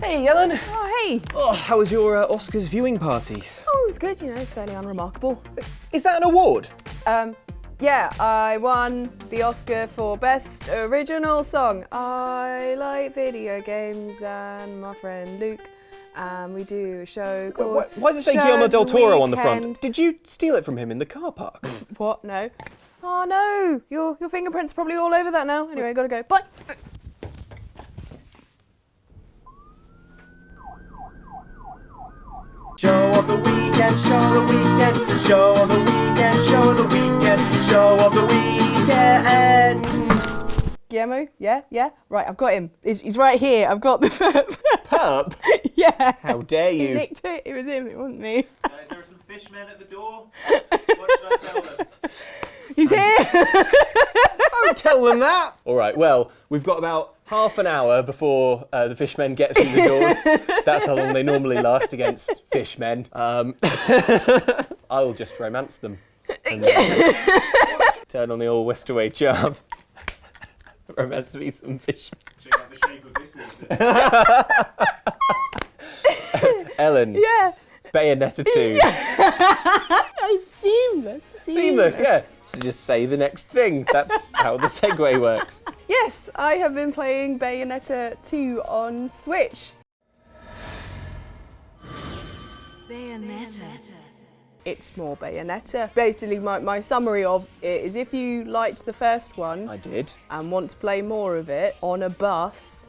Hey, Ellen. Oh, hey. Oh, how was your Oscars viewing party? Oh, it was good, you know, fairly unremarkable. Is that an award? Yeah, I won the Oscar for Best Original Song. I like video games and my friend Luke, and we do a show called Why does it say Guillermo del Toro on the front? Did you steal it from him in the car park? What? No. Oh no, your fingerprints are probably all over that now. Anyway, gotta go. Bye. Show of the weekend, show of the weekend, show of the weekend, show of the weekend, show of the weekend. Guillermo? Yeah? Right, I've got him. He's right here. I've got the Perp? Yeah. How dare He you? nicked it. It was him. It wasn't me. Guys, there are some fishmen at the door. What should I tell them? He's here. Don't tell them that! All right, well, we've got about half an hour before the fishmen get through the doors. That's how long they normally last against fishmen. I'll just romance them. And turn on the old Westaway charm. Romance me some fishmen. Check out the shape of this water. Ellen. Yeah. Bayonetta 2. It's seamless. Seamless, yeah. So just say the next thing. That's how the segue works. Yes, I have been playing Bayonetta 2 on Switch. Bayonetta. It's more Bayonetta. Basically, my summary of it is if you liked the first one I did. and want to play more of it on a bus,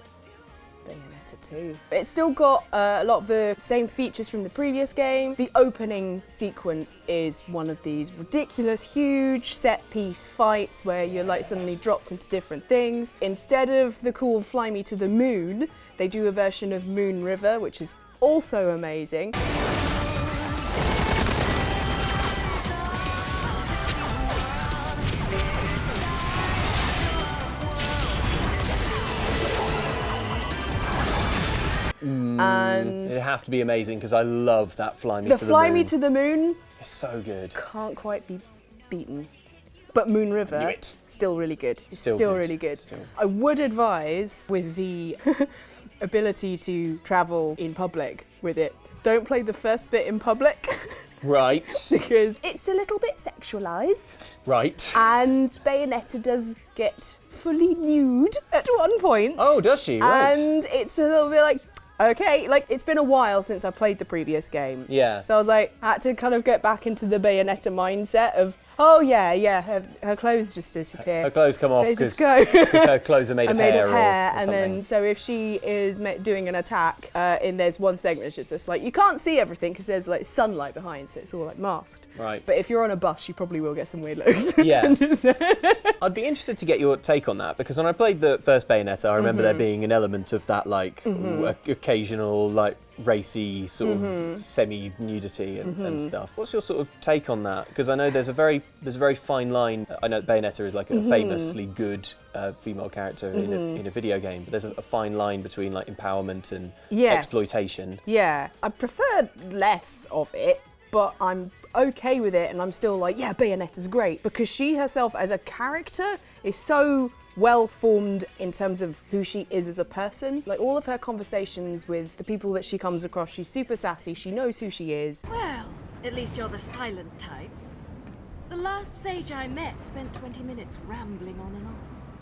Bayonetta 2. It's still got a lot of the same features from the previous game. The opening sequence is one of these ridiculous, huge set-piece fights where you're like suddenly dropped into different things. Instead of the cool Fly Me to the Moon, they do a version of Moon River, which is also amazing. And It'd have to be amazing because I love that Fly Me to the Moon. the Fly Me to the Moon It's so good. can't quite be beaten. But Moon River, Knew it. still really good. It's Still still good. really good. Still. I would advise, with the ability to travel in public with it, don't play the first bit in public Right. because it's a little bit sexualized. Right. And Bayonetta does get fully nude at one point. Oh, does she? Right. And it's a little bit like, okay, like it's been a while since I played the previous game. Yeah. So I was like, I had to kind of get back into the Bayonetta mindset of, oh yeah, her clothes just disappear. Her clothes come off They because just go. her clothes are made of hair, or and something. then so if she is doing an attack, and there's one segment, it's just like you can't see everything because there's like sunlight behind, so it's all like masked. Right. But if you're on a bus, you probably will get some weird looks. Yeah. I'd be interested to get your take on that because when I played the first Bayonetta, I remember there being an element of that like occasional like racy sort of semi-nudity and stuff. What's your sort of take on that? Because I know there's a very fine line. I know Bayonetta is like a famously good female character in a video game, but there's a fine line between like empowerment and Yes. exploitation. Yeah, I prefer less of it, but I'm okay with it, and I'm still like, yeah, Bayonetta's great because she herself as a character is so well formed in terms of who she is as a person. Like all of her conversations with the people that she comes across, she's super sassy, she knows who she is. Well, at least you're the silent type. The last sage I met spent 20 minutes rambling on and on.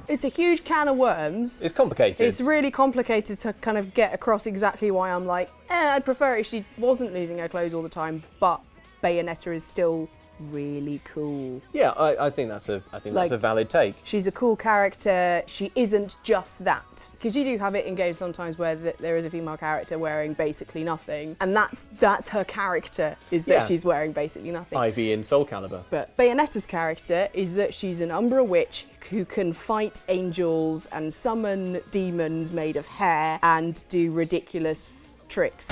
It's a huge can of worms. It's complicated. It's really complicated to kind of get across exactly why I'm like, I'd prefer it if she wasn't losing her clothes all the time, but Bayonetta is still really cool. Yeah, I think that's a valid take. She's a cool character. She isn't just that. Because you do have it in games sometimes where there is a female character wearing basically nothing, and that's her character, is that Yeah. she's wearing basically nothing. Ivy in Soul Calibur. But Bayonetta's character is that she's an Umbra witch who can fight angels and summon demons made of hair and do ridiculous tricks.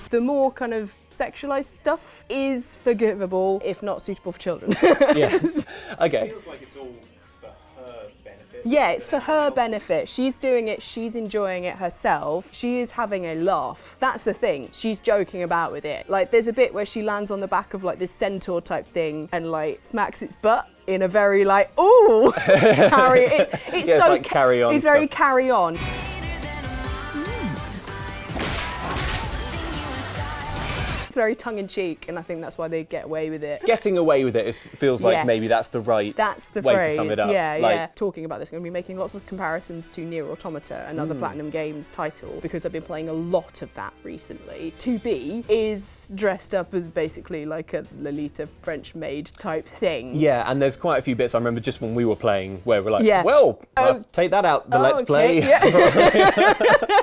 The more kind of sexualized stuff is forgivable, if not suitable for children. Yes. Okay. It feels like it's all for her benefit Yeah, it's for her benefit. She's doing it, she's enjoying it herself. She is having a laugh. That's the thing. She's joking about with it. Like, there's a bit where she lands on the back of like this centaur type thing and like smacks its butt in a very like, ooh, carry. It's Yeah, so like carry on It's very stuff. carry on. It's very tongue-in-cheek, and I think that's why they get away with it. Getting away with it feels like Yes. maybe that's the right That's the way phrase. to sum it up. Yeah, Like- yeah. Talking about this, I'm going to be making lots of comparisons to Nier Automata, another Platinum Games title, because I've been playing a lot of that recently. 2B is dressed up as basically like a Lolita French maid type thing. Yeah, and there's quite a few bits I remember just when we were playing where we're like, Yeah. well, take that out, the let's okay, play. Yeah.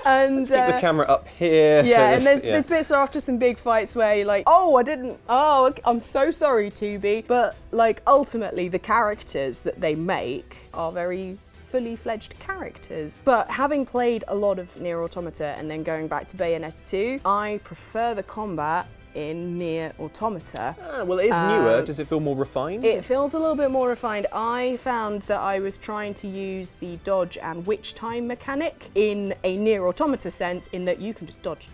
And Stick the camera up here. yeah, for and this, there's bits after some big fights where you're like, I'm so sorry, 2B. But like ultimately the characters that they make are very fully fledged characters. But having played a lot of Nier Automata and then going back to Bayonetta 2, I prefer the combat in Nier Automata. Well, it is newer. Does it feel more refined? It feels a little bit more refined. I found that I was trying to use the dodge and witch time mechanic in a Nier Automata sense, in that you can just dodge,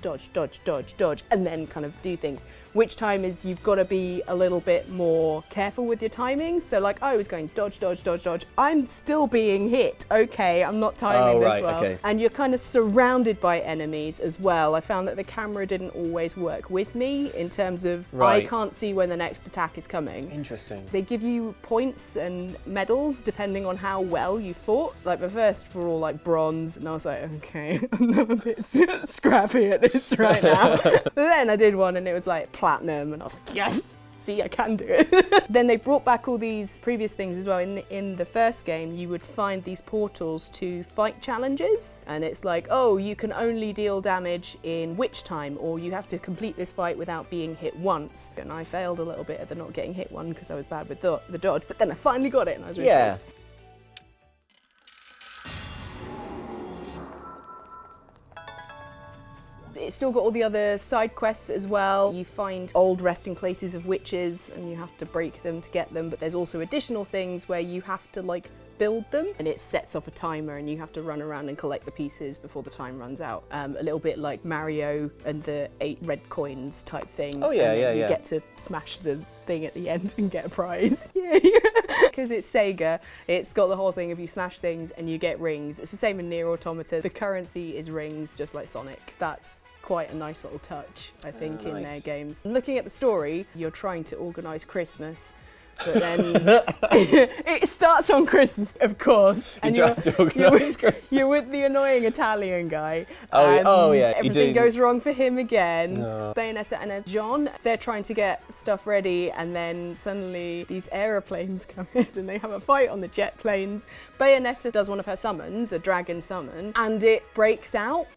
and then kind of do things. Witch time is you've got to be a little bit more careful with your timings. So like I was going dodge. I'm still being hit. Okay, I'm not timing this well. Okay. And you're kind of surrounded by enemies as well. I found that the camera didn't always work with me in terms of I can't see when the next attack is coming. Interesting. They give you points and medals depending on how well you fought. Like the first were all like bronze, and I was like, okay, I'm a bit scrappy at this right now. But then I did one and it was like platinum, and I was like, yes! See, I can do it. Then they brought back all these previous things as well. In the first game, you would find these portals to fight challenges, and it's like, oh, you can only deal damage in witch time, or you have to complete this fight without being hit once. And I failed a little bit at the not getting hit one because I was bad with the dodge, but then I finally got it and I was really pleased. It's still got all the other side quests as well. You find old resting places of witches and you have to break them to get them, but there's also additional things where you have to like build them, and it sets off a timer and you have to run around and collect the pieces before the time runs out. A little bit like Mario and the 8 red coins type thing. Oh yeah, and yeah, you yeah. get to smash the thing at the end and get a prize. Yay! Because it's Sega, it's got the whole thing of you smash things and you get rings. It's the same in Nier Automata. The currency is rings, just like Sonic. That's quite a nice little touch, I think, in their games. Looking at the story, you're trying to organise Christmas, but then it starts on Christmas, of course. And You're with the annoying Italian guy. Oh yeah. Everything goes wrong for him again. No. Bayonetta and John, they're trying to get stuff ready, and then suddenly these aeroplanes come in and they have a fight on the jet planes. Bayonetta does one of her summons, a dragon summon, and it breaks out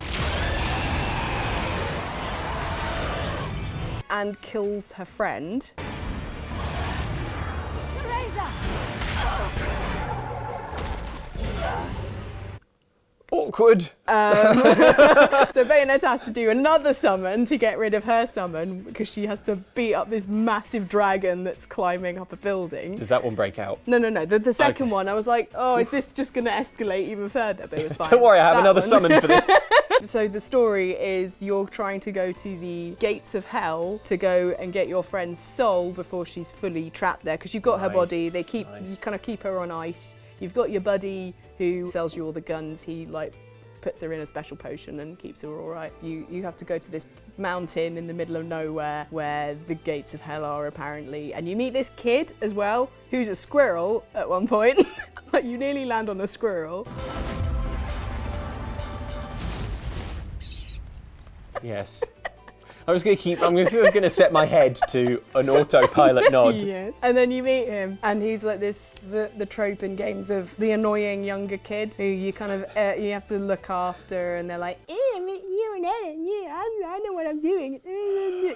and kills her friend. Awkward. So Bayonetta has to do another summon to get rid of her summon because she has to beat up this massive dragon that's climbing up a building. Does that one break out? No. The second one, I was like, oh, is this just going to escalate even further? But it was fine. Don't worry, I have That another one. summon for this. So the story is you're trying to go to the gates of hell to go and get your friend's soul before she's fully trapped there, because you've got her body. You kind of keep her on ice. You've got your buddy who sells you all the guns. He like puts her in a special potion and keeps her all right. You have to go to this mountain in the middle of nowhere where the gates of hell are apparently, and you meet this kid as well who's a squirrel at one point. Like you nearly land on the squirrel. Yes. I'm just going to set my head to an autopilot nod. Yes. And then you meet him, and he's like the trope in games of the annoying younger kid who you kind of you have to look after, and they're like, you're an Ellen, yeah, I know what I'm doing.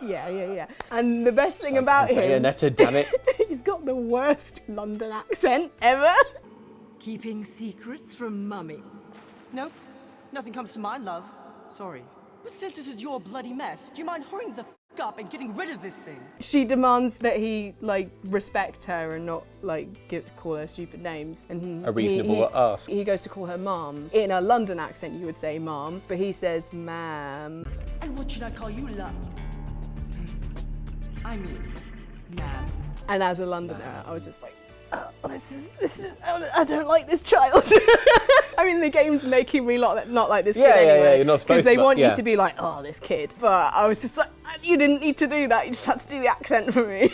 Yeah. And the best thing about him, Bayonetta, damn it. he's got the worst London accent ever. Keeping secrets from Mummy. Nope, nothing comes to mind, love. Sorry. But since this is your bloody mess, do you mind hurrying the f up and getting rid of this thing? She demands that he like respect her and not like call her stupid names. And A reasonable ask. He goes to call her mom. In a London accent, you would say mom, but he says ma'am. And what should I call you, I mean, ma'am. And as a Londoner, I was just like, oh, this is, I don't like this child. I mean, the game's making me not like this kid anyway. Yeah, you're not supposed to. Because they want yeah. you to be like, oh, this kid. But I was just like, you didn't need to do that. You just had to do the accent for me.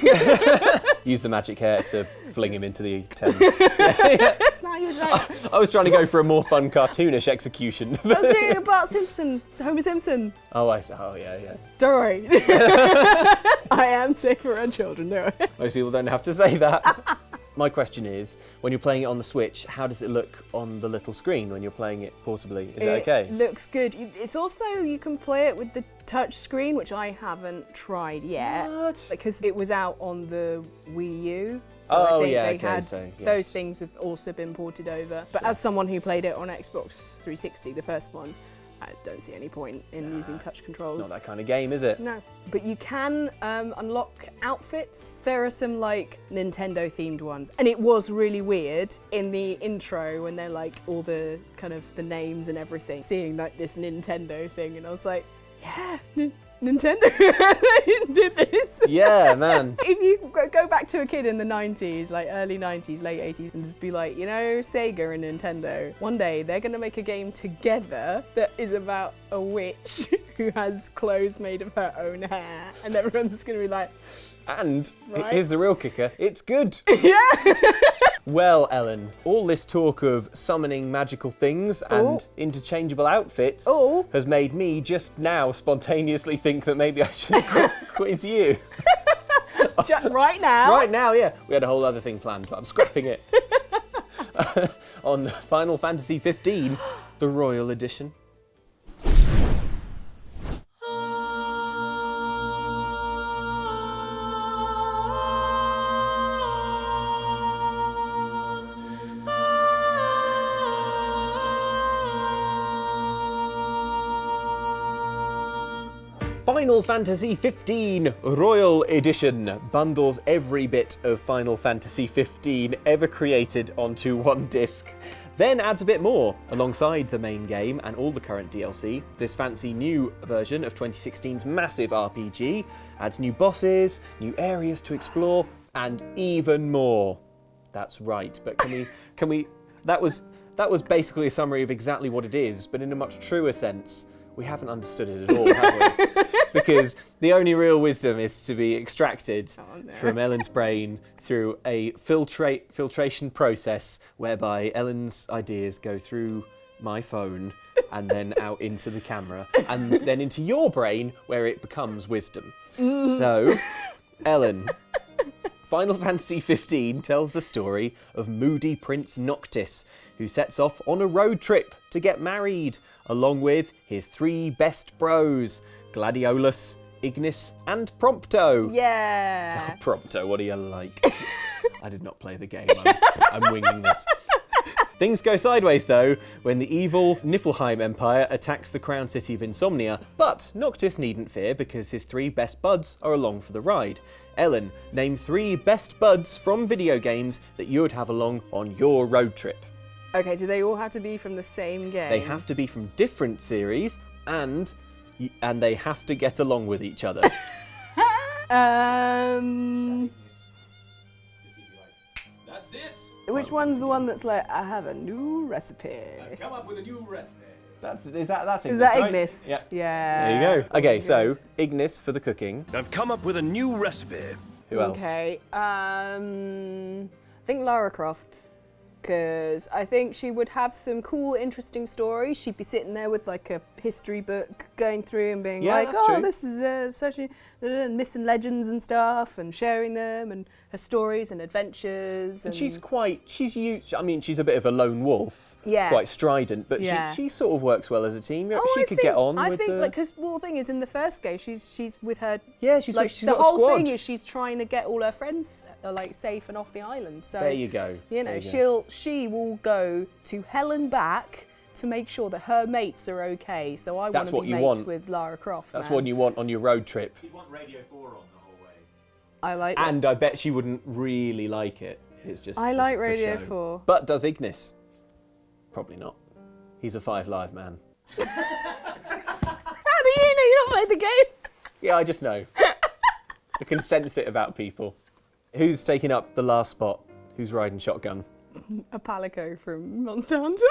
Use the magic hair to fling him into the Thames. Yeah. No, you're right. I was trying to go for a more fun, cartoonish execution. I was doing a Bart Simpson, Homer Simpson. Oh, I see. Oh, yeah. Don't worry. I am safe for our children, don't worry. Most people don't have to say that. My question is, when you're playing it on the Switch, how does it look on the little screen when you're playing it portably? Is it okay? It looks good. It's also, you can play it with the touch screen, which I haven't tried yet. What? Because it was out on the Wii U. So Oh, I think yeah, they okay, had, so, yes. those things have also been ported over. But as someone who played it on Xbox 360, the first one, I don't see any point in using touch controls. It's not that kind of game, is it? No, but you can unlock outfits. There are some like Nintendo themed ones, and it was really weird in the intro when they're like all the kind of the names and everything, seeing like this Nintendo thing, and I was like, yeah, Nintendo did this. Yeah, man. If you go back to a kid in the 90s, like early 90s, late 80s, and just be like, you know, Sega and Nintendo, one day they're going to make a game together that is about a witch who has clothes made of her own hair, and everyone's just going to be like, And Right. here's the real kicker, it's good. yeah. Well, Ellen, all this talk of summoning magical things and interchangeable outfits Oh. has made me just now spontaneously think that maybe I should quiz you. Right now. Right now, yeah. We had a whole other thing planned, but I'm scrapping it. On Final Fantasy 15, the Royal Edition. Final Fantasy 15 Royal Edition bundles every bit of Final Fantasy 15 ever created onto one disc, then adds a bit more. Alongside the main game and all the current DLC, this fancy new version of 2016's massive RPG adds new bosses, new areas to explore, and even more. That's right, but can we, that was basically a summary of exactly what it is, but in a much truer sense. We haven't understood it at all, have we? Because the only real wisdom is to be extracted from Ellen's brain through a filtration process whereby Ellen's ideas go through my phone and then out into the camera and then into your brain where it becomes wisdom. So, Ellen, Final Fantasy 15 tells the story of moody Prince Noctis, who sets off on a road trip to get married, along with his three best bros, Gladiolus, Ignis, and Prompto. Yeah. Oh, Prompto, what do you like? I did not play the game, I'm winging this. Things go sideways though, when the evil Niflheim Empire attacks the crown city of Insomnia, but Noctis needn't fear because his three best buds are along for the ride. Ellen, name three best buds from video games that you would have along on your road trip. Okay, do they all have to be from the same game? They have to be from different series, and they have to get along with each other. That's it. Which one's the one that's like, I have a new recipe? Come up with a new recipe. That's Ignis, Is that right? Ignis? Yeah. Yeah. There you go. Okay, so Ignis for the cooking. I've come up with a new recipe. Who else? Okay. I think Lara Croft. Because I think she would have some cool, interesting stories. She'd be sitting there with like a history book going through and being Yeah, like, that's oh, true. this is such myths and legends and stuff, and sharing them and her stories and adventures. And she's a bit of a lone wolf. Yeah. Quite strident, but Yeah. she sort of works well as a team. Oh, She could get on I with think, the... like, because the thing is, in the first game, she's with her. Yeah, she's like she's the got a whole squad. thing is she's trying to get all her friends like safe and off the island. So There you go. you There know, you go. she will go to hell and back to make sure that her mates are okay. So I want That's to what be you mates want. with Lara Croft. That's man. what you want on your road trip. You want Radio 4 on the whole way. I like. And I bet she wouldn't really like it. It's just I for- like for Radio show. 4. But does Ignis? Probably not. He's a 5 Live man. How do you know you don't play the game? Yeah, I just know. I can sense it about people. Who's taking up the last spot? Who's riding shotgun? A Palico from Monster Hunter.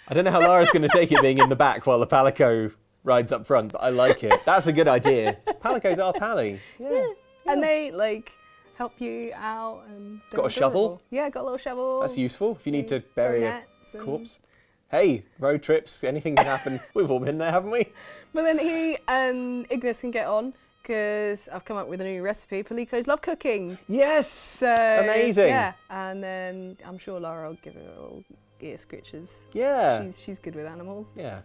I don't know how Lara's going to take it being in the back while the Palico rides up front, but I like it. That's a good idea. Palicos are pally. Yeah. And they like help you out and. Got a shovel? adorable. Yeah, got a little shovel. That's useful if you need to bury a nets and- corpse. Hey, road trips, anything can happen. We've all been there, haven't we? But then he and Ignis can get on because I've come up with a new recipe. Palicos love cooking. Yes! So Amazing. Yeah, and then I'm sure Lara will give it a little ear scritches. Yeah. She's good with animals. Yeah.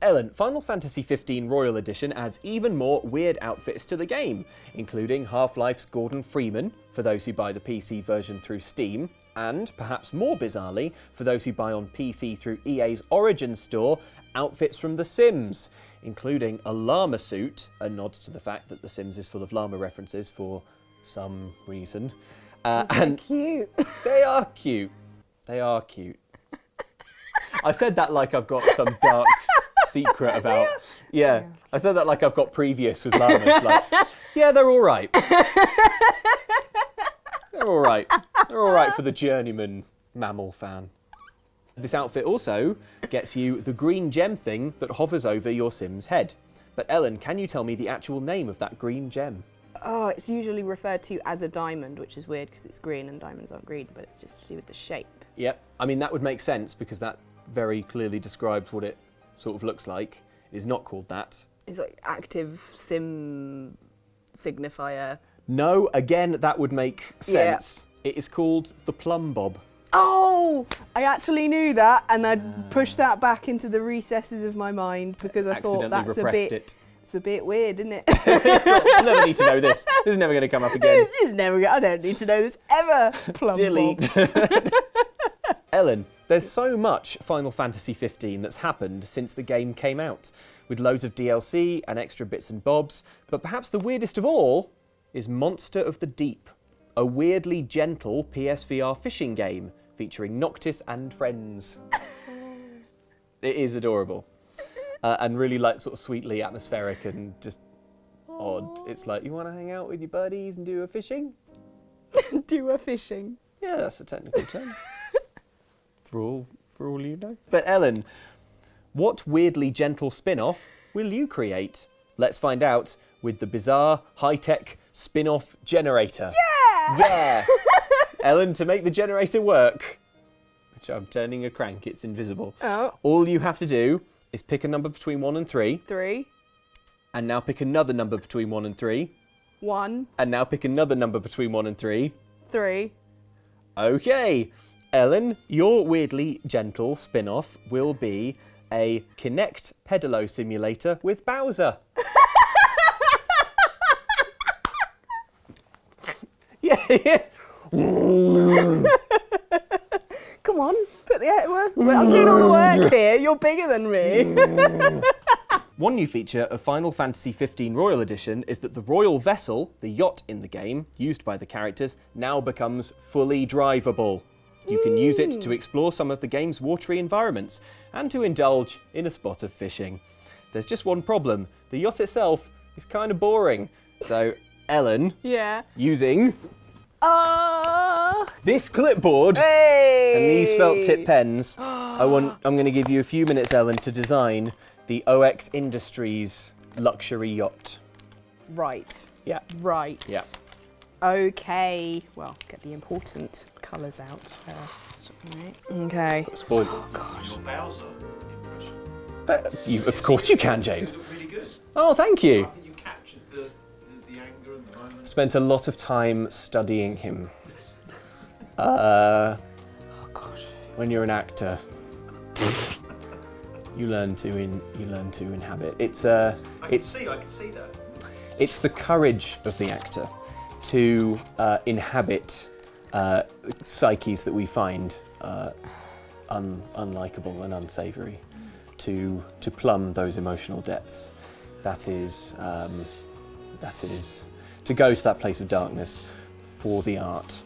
Ellen, Final Fantasy XV Royal Edition adds even more weird outfits to the game, including Half-Life's Gordon Freeman, for those who buy the PC version through Steam, and, perhaps more bizarrely, for those who buy on PC through EA's Origin store, outfits from The Sims, including a llama suit, a nod to the fact that The Sims is full of llama references for some reason. And Cute. they are cute. They are cute. I said that like I've got some dark secret about. Yeah, I said that like I've got previous with llamas. Like, yeah, they're all right. They're all right. They're all right for the journeyman mammal fan. This outfit also gets you the green gem thing that hovers over your Sim's head. But Ellen, can you tell me the actual name of that green gem? Oh, it's usually referred to as a diamond, which is weird because it's green and diamonds aren't green, but it's just to do with the shape. Yep. I mean, that would make sense because that very clearly describes what it sort of looks like. It is not called that. It's like active sim signifier. No, again, that would make sense. It is called the plum bob. Oh, I actually knew that, and I pushed that back into the recesses of my mind because I thought Accidentally that's a repressed bit. it. It's a bit weird, isn't it? I'll never need to know this. This is never going to come up again. This is never. I don't need to know this ever. Plum Delete. bob. Ellen, there's so much Final Fantasy XV that's happened since the game came out, with loads of DLC and extra bits and bobs, but perhaps the weirdest of all is Monster of the Deep, a weirdly gentle PSVR fishing game featuring Noctis and friends. It is adorable. And really like sort of sweetly atmospheric and just odd. It's like, you want to hang out with your buddies and do a fishing? Do a fishing. Yeah, that's a technical term. For all you know. But Ellen, what weirdly gentle spin-off will you create? Let's find out with the bizarre, high-tech spin-off generator. Yeah! Yeah! Ellen, to make the generator work, which I'm turning a crank, it's invisible. Oh. All you have to do is pick a number between 1 and 3, 3, and now pick another number between 1 and 3, 1, and now pick another number between 1 and 3. 3. Okay, Ellen, your weirdly gentle spin-off will be a Kinect pedalo simulator with Bowser. Yeah. Come on, put the work. I'm doing all the work here. You're bigger than me. One new feature of Final Fantasy XV Royal Edition is that the royal vessel, the yacht in the game, used by the characters, now becomes fully drivable. You can use it to explore some of the game's watery environments and to indulge in a spot of fishing. There's just one problem. The yacht itself is kind of boring. So, Ellen, Yeah. using this clipboard Hey. and these felt tip pens, I'm going to give you a few minutes, Ellen, to design the OX Industries luxury yacht. Right. Yeah. Right. Yeah. Okay. Well, get the important colours out first. Right. Okay. Spoil. Your Bowser impression. Of course you can, James. It looked really good. Oh, thank you. I think you captured the anger and the moment. Spent a lot of time studying him. When you're an actor, you learn to inhabit. I can see that. It's the courage of the actor to inhabit psyches that we find unlikable and unsavoury, to plumb those emotional depths. That is to go to that place of darkness for the art.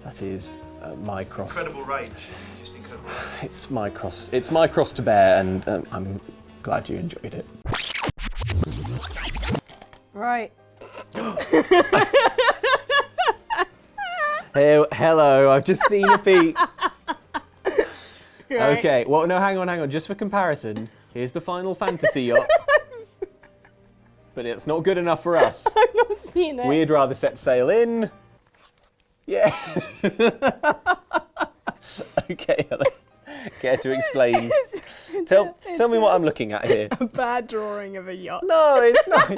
That is my cross. Incredible range. Just incredible range. It's my cross. It's my cross to bear, and I'm glad you enjoyed it. Right. Hey, hello, I've just seen a peek. Right. Okay, well, no, hang on. Just for comparison, here's the Final Fantasy yacht. But it's not good enough for us. I've not seen it. We'd rather set sail in. Yeah. Okay, Ellen. Care to explain? Tell me what I'm looking at here. A bad drawing of a yacht. No, it's not.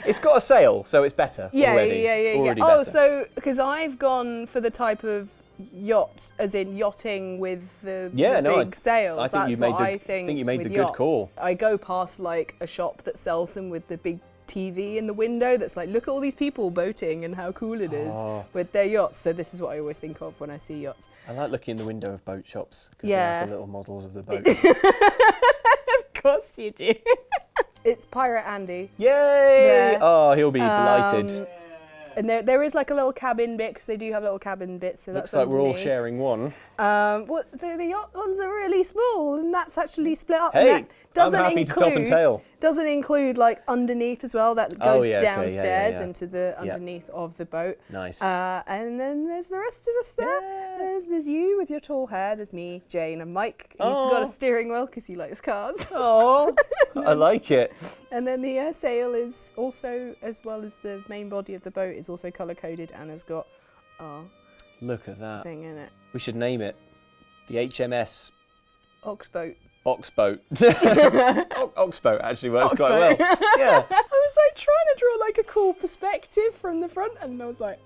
It's got a sail, so it's better already. Yeah. It's already Oh, better. so because I've gone for the type of yacht, as in yachting with the big sails. I think That's you made what the- I think you made with the good call. yachts. I go past like a shop that sells them with the big TV in the window that's like, look at all these people boating and how cool it is with their yachts. So this is what I always think of when I see yachts. I like looking in the window of boat shops because Yeah. they have the little models of the boats. Of course you do. It's Pirate Andy. Yay! Yeah. Oh, he'll be delighted. And there is like a little cabin bit, because they do have little cabin bits. So Looks that's like we're all underneath. sharing one. Well, the yacht ones are really small, and that's actually split up. Hey, and that doesn't I'm happy to top and tail. Doesn't include like underneath as well. That Oh, goes yeah, okay, yeah, downstairs yeah. into the underneath of the boat. Nice. And then there's the rest of us there. Yeah. There's you with your tall hair. There's me, Jane, and Mike. He's got a steering wheel because he likes cars. Oh, I like it. And then the sail is also, as well as the main body of the boat, is also colour coded and has got our Look at that. thing in it. We should name it the HMS Oxboat. Oxboat. Oxboat actually works quite well. Yeah. I was like trying to draw like a cool perspective from the front, and I was like,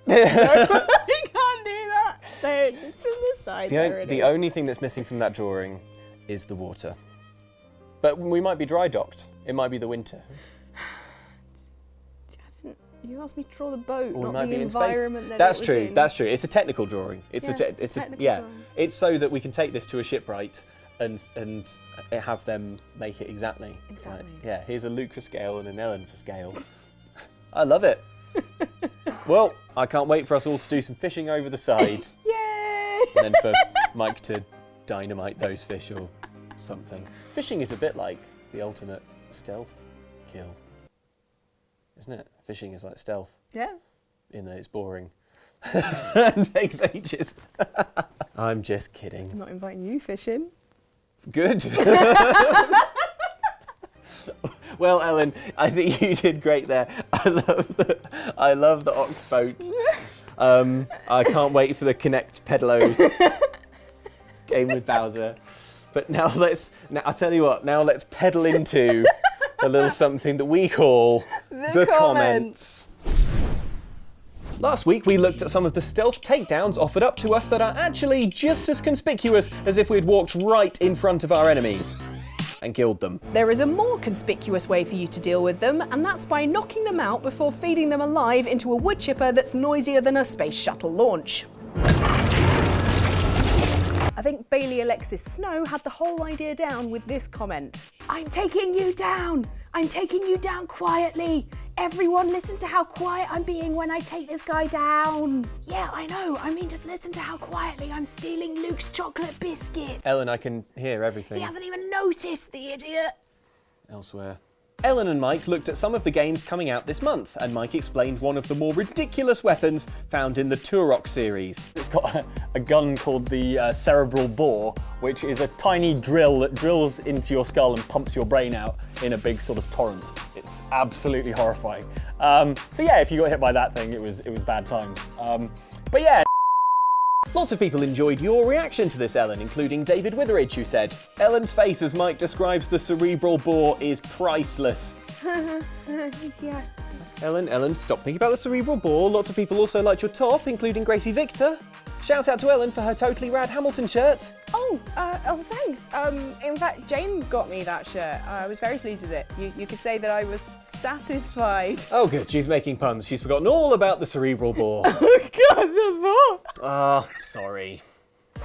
no, you can't do that. So it's from the side. The only thing that's missing from that drawing is the water. But we might be dry docked. It might be the winter. You asked me to draw the boat, Or we not might the be in environment space. that That's it was true. in. That's true. It's a technical drawing. It's Yeah, it's a technical drawing. It's so that we can take this to a shipwright and have them make it exactly. It's like, Exactly. yeah, here's a Luke for scale and an Ellen for scale. I love it. Well, I can't wait for us all to do some fishing over the side, Yay! and then for Mike to dynamite those fish or something. Fishing is a bit like the ultimate stealth kill, isn't it? Fishing is like stealth, Yeah. in that it's boring and takes ages. I'm just kidding. I'm not inviting you fishing. Good. Well, Ellen, I think you did great there. I love the ox boat. I can't wait for the Connect Pedalo game with Bowser. But now I'll tell you what, now let's pedal into a little something that we call the comments. Last week we looked at some of the stealth takedowns offered up to us that are actually just as conspicuous as if we'd walked right in front of our enemies and killed them. There is a more conspicuous way for you to deal with them, and that's by knocking them out before feeding them alive into a wood chipper that's noisier than a space shuttle launch. I think Bailey Alexis Snow had the whole idea down with this comment. I'm taking you down! I'm taking you down quietly! Everyone listen to how quiet I'm being when I take this guy down! Yeah, I know, I mean just listen to how quietly I'm stealing Luke's chocolate biscuits! Ellen, I can hear everything He hasn't even noticed, the idiot! elsewhere. Ellen and Mike looked at some of the games coming out this month, and Mike explained one of the more ridiculous weapons found in the Turok series. It's got a gun called the cerebral bore, which is a tiny drill that drills into your skull and pumps your brain out in a big sort of torrent. It's absolutely horrifying. So yeah, if you got hit by that thing, it was bad times. But yeah. Lots of people enjoyed your reaction to this, Ellen, including David Witheridge, who said, Ellen's face as Mike describes the cerebral bore is priceless. Yeah. Ellen, stop thinking about the cerebral bore. Lots of people also liked your top, including Gracie Victor. Shout out to Ellen for her totally rad Hamilton shirt. Oh, thanks. In fact, Jane got me that shirt. I was very pleased with it. You could say that I was satisfied. Oh good, she's making puns. She's forgotten all about the cerebral bore. Oh God, the ball. Oh, sorry.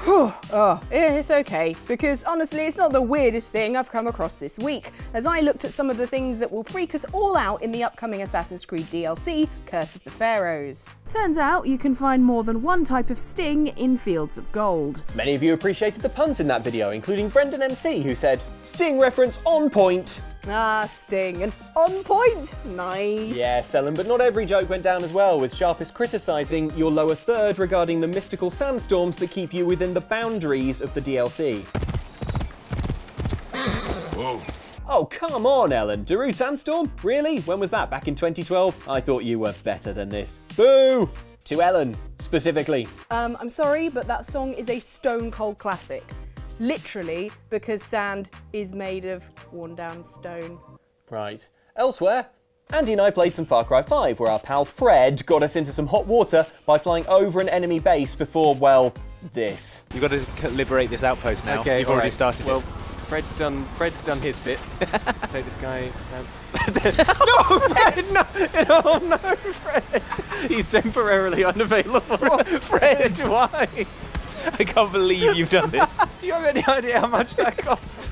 Oh, it's okay, because honestly, it's not the weirdest thing I've come across this week, as I looked at some of the things that will freak us all out in the upcoming Assassin's Creed DLC, Curse of the Pharaohs. Turns out you can find more than one type of sting in Fields of Gold. Many of you appreciated the puns in that video, including Brendan MC, who said, Sting reference on point. Ah, sting, and on point. Nice. Yes, Ellen, but not every joke went down as well, with Sharpest criticising your lower third regarding the mystical sandstorms that keep you within the boundaries of the DLC. Whoa. Oh, come on, Ellen. Darude Sandstorm? Really? When was that? Back in 2012? I thought you were better than this. Boo! To Ellen, specifically. I'm sorry, but that song is a stone cold classic. Literally, because sand is made of worn down stone. Right. Elsewhere, Andy and I played some Far Cry 5, where our pal Fred got us into some hot water by flying over an enemy base before, well, this. You've got to liberate this outpost now. Okay, You've already right. started Well, it. Fred's done his bit. Take this guy out. No, Fred! No! Oh no, Fred! He's temporarily unavailable. Fred, why? I can't believe you've done this. Do you have any idea how much that costs?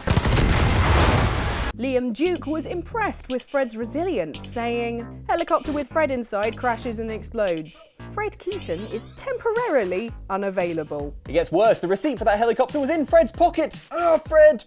Liam Duke was impressed with Fred's resilience, saying, "Helicopter with Fred inside crashes and explodes. Fred Keaton is temporarily unavailable." It gets worse. The receipt for that helicopter was in Fred's pocket. Ah, Fred.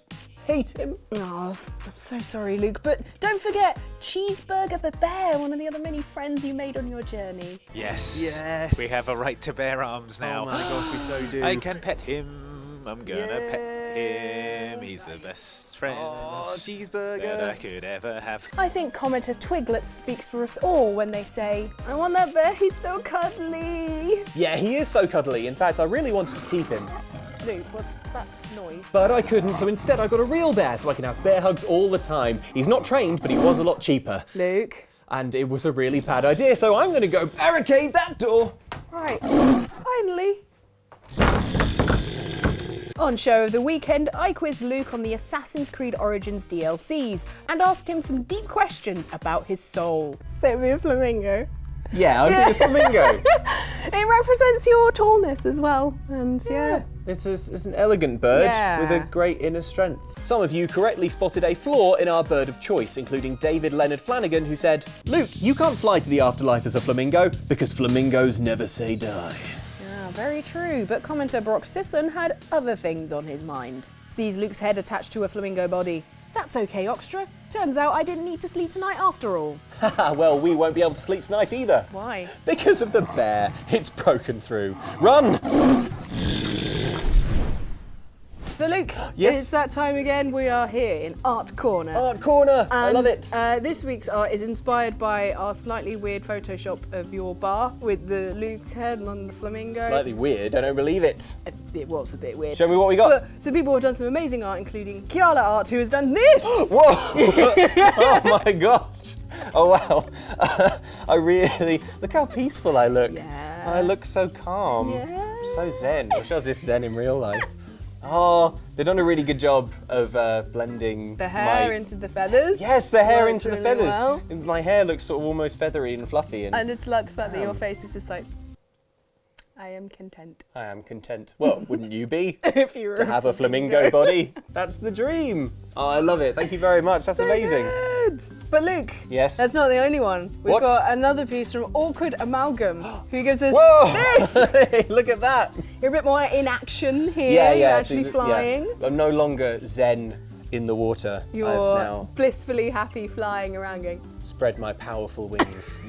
Hate him. Oh, I'm so sorry, Luke, but don't forget Cheeseburger the bear, one of the other many friends you made on your journey. Yes. Yes. We have a right to bear arms now. Oh my gosh, we so do. I can pet him. I'm gonna pet him. He's the best friend Oh, that cheeseburger. I could ever have. I think commenter Twiglet speaks for us all when they say, "I want that bear, he's so cuddly." Yeah, he is so cuddly. In fact, I really wanted to keep him. Luke, what's that noise? But I couldn't, so instead I got a real bear so I can have bear hugs all the time. He's not trained, but he was a lot cheaper. Luke. And it was a really bad idea, so I'm gonna go barricade that door. Right, finally. On Show of the Weekend, I quizzed Luke on the Assassin's Creed Origins DLCs and asked him some deep questions about his soul. Send me a flamingo. Yeah, I'd be a flamingo. It represents your tallness as well, and yeah. It's an elegant bird with a great inner strength. Some of you correctly spotted a flaw in our bird of choice, including David Leonard Flanagan, who said, "Luke, you can't fly to the afterlife as a flamingo because flamingos never say die." Yeah, very true, but commenter Brock Sisson had other things on his mind. Sees Luke's head attached to a flamingo body. That's okay, Xtra. Turns out I didn't need to sleep tonight after all. Haha, well, we won't be able to sleep tonight either. Why? Because of the bear. It's broken through. Run! So Luke, Yes? it's that time again. We are here in Art Corner. Art Corner! I love it. This week's art is inspired by our slightly weird Photoshop of your bar with the Luke head on the flamingo. Slightly weird, I don't believe it. It was a bit weird. Show me what we got. But some people have done some amazing art, including Kiala Art, who has done this! Whoa! Oh my gosh! Oh wow! I really look how peaceful I look. Yeah. I look so calm. Yeah. So zen. I wish I was this zen in real life. Oh, they've done a really good job of blending The hair into the feathers. Yes, the hair Works into the really feathers. well. My hair looks sort of almost feathery and fluffy, and And it's like the fact that your face is just like, I am content. I am content. Well, wouldn't you be? If you were To have a flamingo body. That's the dream. Oh, I love it. Thank you very much. That's amazing. Good. But Luke, Yes. that's not the only one. We've What? got another piece from Awkward Amalgam, who gives us Whoa! this. Look at that. You're a bit more in action here. Yeah, You're yeah. actually see, flying. Yeah. I'm no longer zen in the water. I've You're now blissfully happy flying around going, spread my powerful wings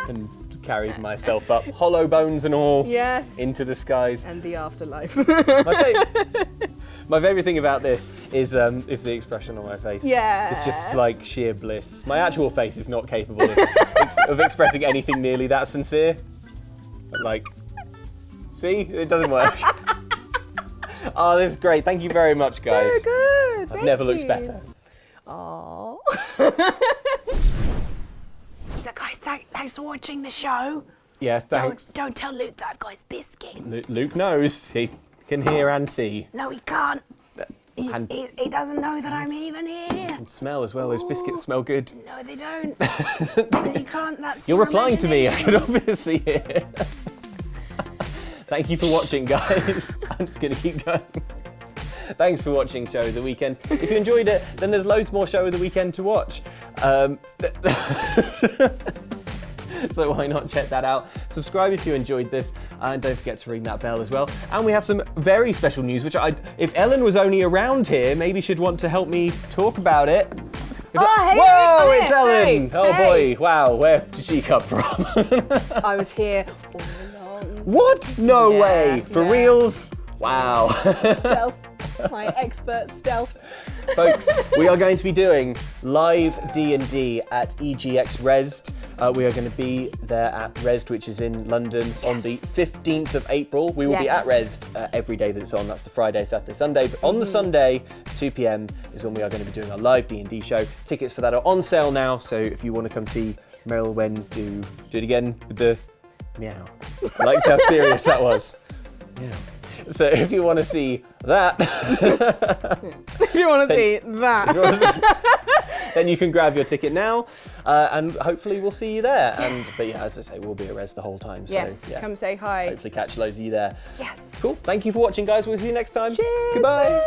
and carried myself up, hollow bones and all, yes, into the skies. and the afterlife. My favourite thing about this is the expression on my face. Yeah. It's just like sheer bliss. My actual face is not capable of expressing anything nearly that sincere. But like, see, it doesn't work. Oh, this is great. Thank you very much, guys. So good. I've never looked better. Aww. So guys, thanks for watching the show. Yeah, thanks. Don't tell Luke that I've got his biscuit. Luke knows. He can hear and see. No, he can't. And He doesn't know that I'm even here. smell as well. Those biscuits smell good. No, they don't. He can't. That's You're your replying to me. I imagination. could obviously hear. Thank you for watching, guys. I'm just going to keep going. Thanks for watching Show of the Weekend. If you enjoyed it, then there's loads more Show of the Weekend to watch. So why not check that out? Subscribe if you enjoyed this, and don't forget to ring that bell as well. And we have some very special news, which if Ellen was only around here, maybe she'd want to help me talk about it. Hey, Whoa, it's Ellen! Hey, Oh hey. boy, wow, where did she come from? I was here all along. What? No Yeah, way, for yeah. reals? Wow. Stealth. My expert stealth. Folks, we are going to be doing live D&D at EGX Resd. We are going to be there at Resd, which is in London, on the 15th of April. We will be at Yes. Resd every day that it's on. That's the Friday, Saturday, Sunday. But on the Sunday, 2 p.m, is when we are going to be doing our live D&D show. Tickets for that are on sale now, so if you want to come see Meryl Wen do it again with the meow. I liked how serious that was. Yeah. So if you want to see that, If you want to see that. then you can grab your ticket now, and hopefully we'll see you there. But yeah, as I say, we'll be at Res the whole time. So Yes, yeah, come say hi. hopefully catch loads of you there. Yes. Cool. Thank you for watching, guys. We'll see you next time. Cheers. Goodbye.